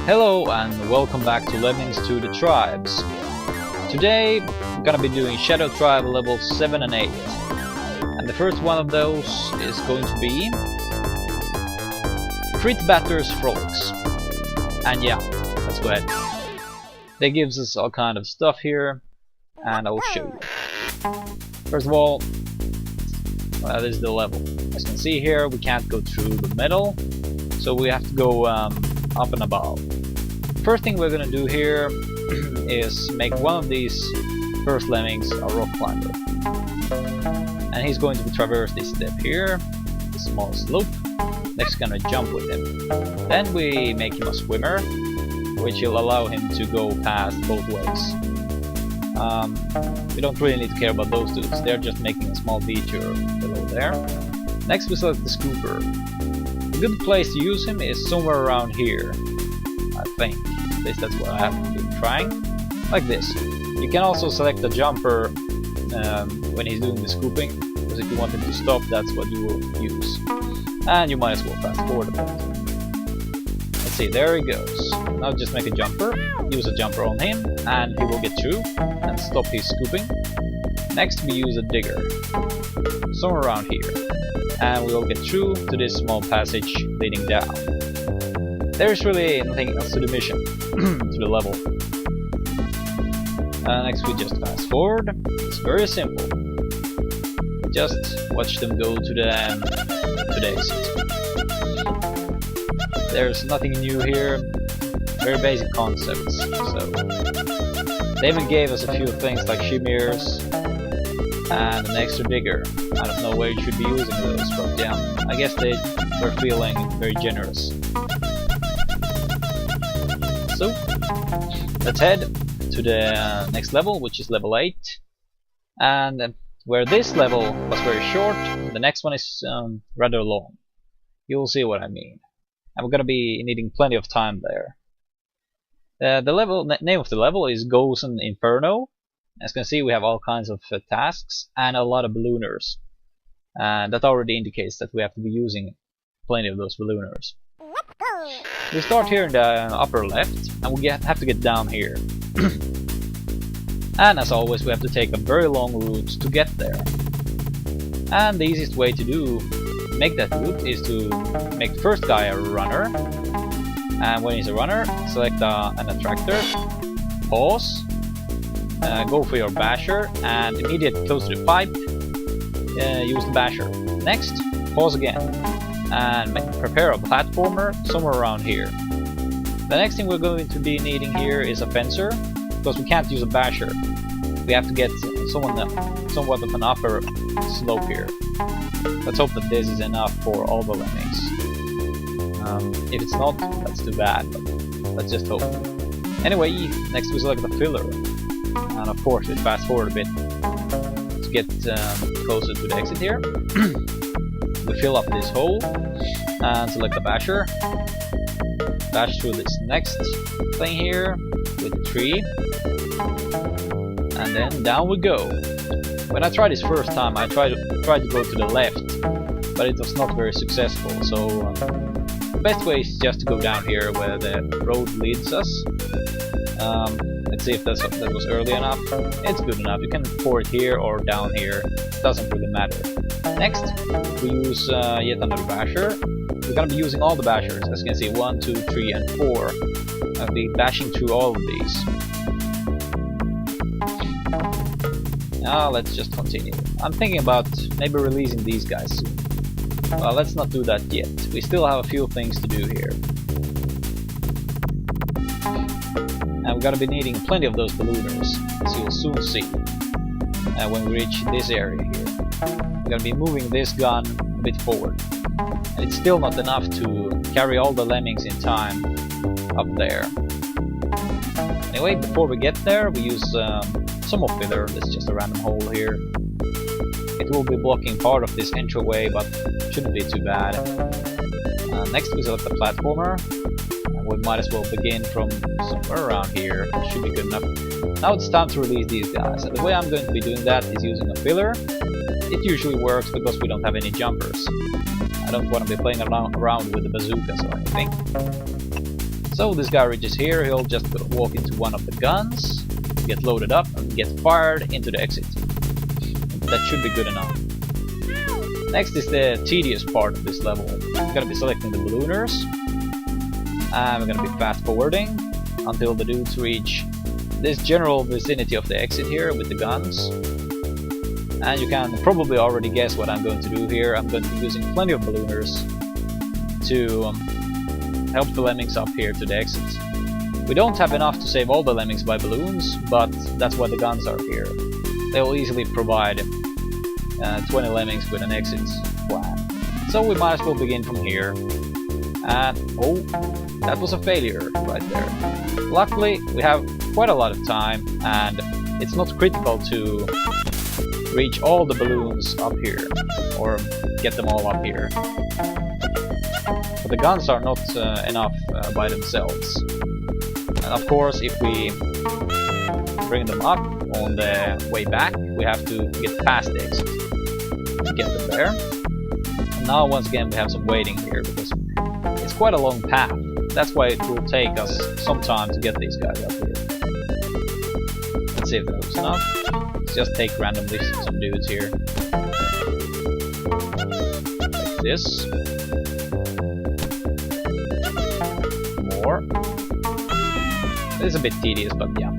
Hello and welcome back to Lemmings to the Tribes. Today we're gonna be doing Shadow Tribe levels 7 and 8. And the first one of those is going to be Crit Batter's Frolics. And yeah, let's go ahead. They gives us all kind of stuff here, and I'll show you. First of all, this is the level. As you can see here, we can't go through the middle, so we have to go up and above. First thing we're gonna do here is make one of these first lemmings a rock climber, and he's going to traverse this step here, the small slope. Next, gonna jump with him. Then we make him a swimmer, which will allow him to go past both ways. We don't really need to care about those dudes, they're just making a small detour below there. Next we select the scooper. A good place to use him is somewhere around here, I think. At least that's what I have been trying. Like this. You can also select the jumper when he's doing the scooping, because if you want him to stop, that's what you will use. And you might as well fast forward a bit. Let's see, there he goes. Now just make a jumper, use a jumper on him, and he will get through and stop his scooping. Next we use a digger, somewhere around here, and we will get through to this small passage leading down. There's really nothing else to the mission, to the level. Next we just fast forward. It's very simple. Just watch them go to the exit. There's nothing new here. Very basic concepts. So they even gave us a few things like shimmiers and an extra digger. I don't know where you should be using those, but yeah, I guess they were feeling very generous. So let's head to the next level, which is level 8. And where this level was very short, the next one is rather long. You'll see what I mean. And we're gonna be needing plenty of time there. The name of the level is Gozen Inferno. As you can see, we have all kinds of tasks and a lot of ballooners. And that already indicates that we have to be using plenty of those ballooners. We start here in the upper left, and we have to get down here. And as always, we have to take a very long route to get there. And the easiest way to make that route is to make the first guy a runner. And when he's a runner, select an attractor, pause, go for your basher, and immediately close to the pipe, use the basher. Next, pause again, and prepare a platformer somewhere around here. The next thing we're going to be needing here is a fencer, because we can't use a basher. We have to get somewhat of an upper slope here. Let's hope that this is enough for all the lemmings. If it's not, that's too bad, but let's just hope. Anyway, next we select the filler, and of course we fast forward a bit to get closer to the exit here. We fill up this hole and select the basher. Bash through this next thing here with the tree, and then down we go. When I tried this first time, I tried to go to the left, but it was not very successful. So the best way is just to go down here where the road leads us. Let's see if that was early enough. It's good enough. You can pour it here or down here. It doesn't really matter. Next, we use yet another basher. We're gonna be using all the bashers. As you can see, 1, 2, 3, and 4. I'll be bashing through all of these. Now let's just continue. I'm thinking about maybe releasing these guys soon. Well, let's not do that yet. We still have a few things to do here. And we're gonna be needing plenty of those ballooners, as you'll soon see when we reach this area here. We're gonna be moving this gun a bit forward. And it's still not enough to carry all the lemmings in time up there. Anyway, before we get there, we use some more filler. This is just a random hole here. It will be blocking part of this entryway, but shouldn't be too bad. Next we select the platformer, and we might as well begin from somewhere around here. That should be good enough. Now it's time to release these guys, and the way I'm going to be doing that is using a filler. It usually works because we don't have any jumpers. I don't want to be playing around with the bazookas or anything. So this guy reaches here, he'll just walk into one of the guns, get loaded up, and get fired into the exit. That should be good enough. Next is the tedious part of this level. We're gonna be selecting the ballooners, and we're gonna be fast forwarding until the dudes reach this general vicinity of the exit here with the guns. And you can probably already guess what I'm going to do here. I'm going to be using plenty of ballooners to help the lemmings up here to the exit. We don't have enough to save all the lemmings by balloons, but that's why the guns are here. They'll easily provide 20 lemmings with an exit plan. So we might as well begin from here. And oh, that was a failure right there. Luckily, we have quite a lot of time, and it's not critical to reach all the balloons up here, or get them all up here. But the guns are not enough by themselves. And of course, if we bring them up on the way back, we have to get past the exit to get them there. And now once again we have some waiting here, because it's quite a long path. That's why it will take us some time to get these guys up here. Let's see if that was enough. Let's just take randomly some dudes here. Like this. More. This is a bit tedious, but yeah.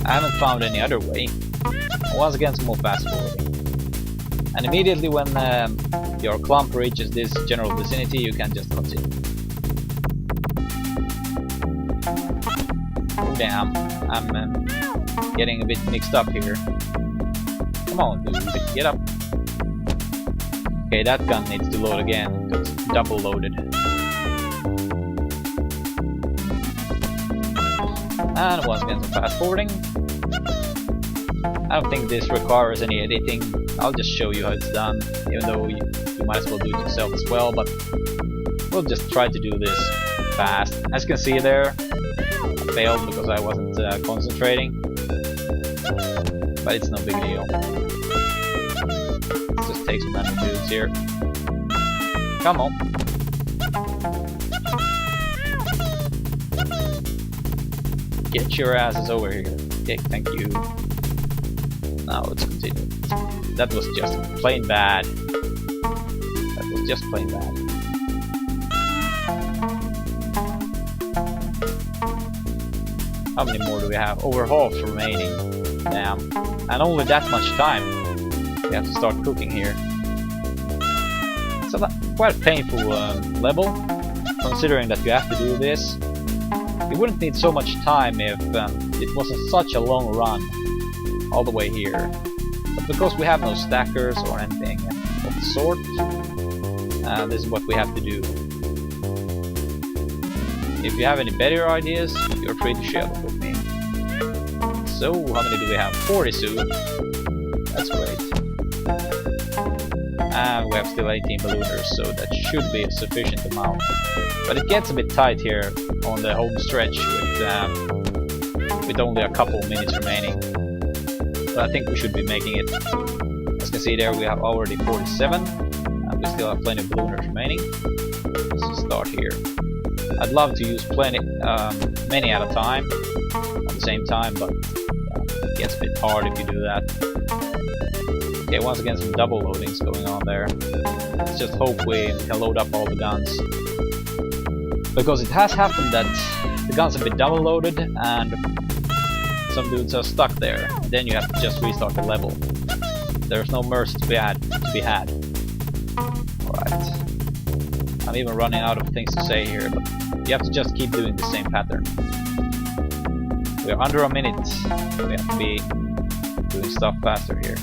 I haven't found any other way. Once again, some more fast forwarding. And immediately when your clump reaches this general vicinity, you can just continue. Oh damn, I'm getting a bit mixed up here. Come on, dude, get up. Okay, that gun needs to load again, because it's double loaded. And once again some fast forwarding. I don't think this requires any editing. I'll just show you how it's done, even though you might as well do it yourself as well, but we'll just try to do this fast. As you can see there, I failed because I wasn't concentrating, but it's no big deal. Let's just take some random dudes here. Come on. Get your asses over here. Okay, thank you. Now let's continue. That was just plain bad. That was just plain bad. How many more do we have? Over half remaining. Damn. And only that much time. We have to start cooking here. It's quite a painful level, considering that you have to do this. You wouldn't need so much time if it wasn't such a long run all the way here. But because we have no stackers or anything of the sort, this is what we have to do. If you have any better ideas, you're free to share them with me. So, how many do we have? 40 soon. That's great. And we have still 18 ballooners, so that should be a sufficient amount. But it gets a bit tight here on the home stretch with only a couple minutes remaining. But I think we should be making it. As you can see there, we have already 47, and we still have plenty of ballooners remaining. Let's just start here. I'd love to use many at a time, at the same time, but yeah, it gets a bit hard if you do that. Okay, once again some double loadings going on there. Let's just hope we can load up all the guns. Because it has happened that the guns have been double loaded and some dudes are stuck there. Then you have to just restart the level. There's no mercy to be had. Alright. I'm even running out of things to say here, but you have to just keep doing the same pattern. We're under a minute. We have to be doing stuff faster here.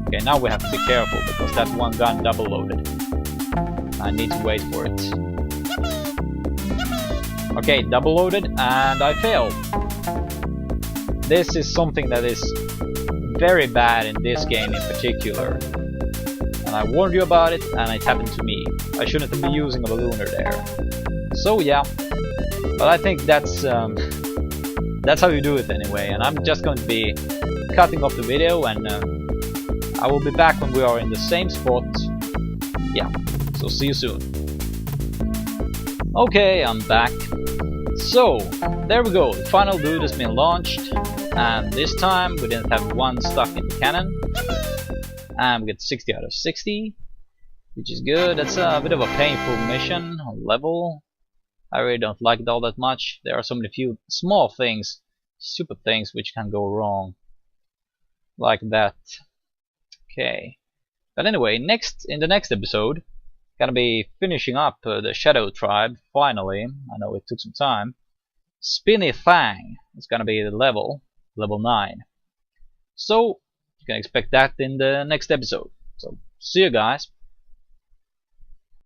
Okay, now we have to be careful because that one gun double loaded. I need to wait for it. Okay, double loaded, and I failed. This is something that is very bad in this game in particular. And I warned you about it, and it happened to me. I shouldn't be using a ballooner there. So yeah, but I think that's how you do it anyway. And I'm just going to be cutting off the video, and I will be back when we are in the same spot. Yeah, so see you soon. Okay, I'm back. So, there we go, the final dude has been launched, and this time we didn't have one stuck in the cannon, and we get 60 out of 60, which is good. That's a bit of a painful mission, level. I really don't like it all that much. There are so many few small things, stupid things, which can go wrong, like that. Okay, but anyway, in the next episode, gonna be finishing up the Shadow Tribe, finally. I know it took some time. Spinny Fang is gonna be the level 9. So, you can expect that in the next episode. So, see you guys.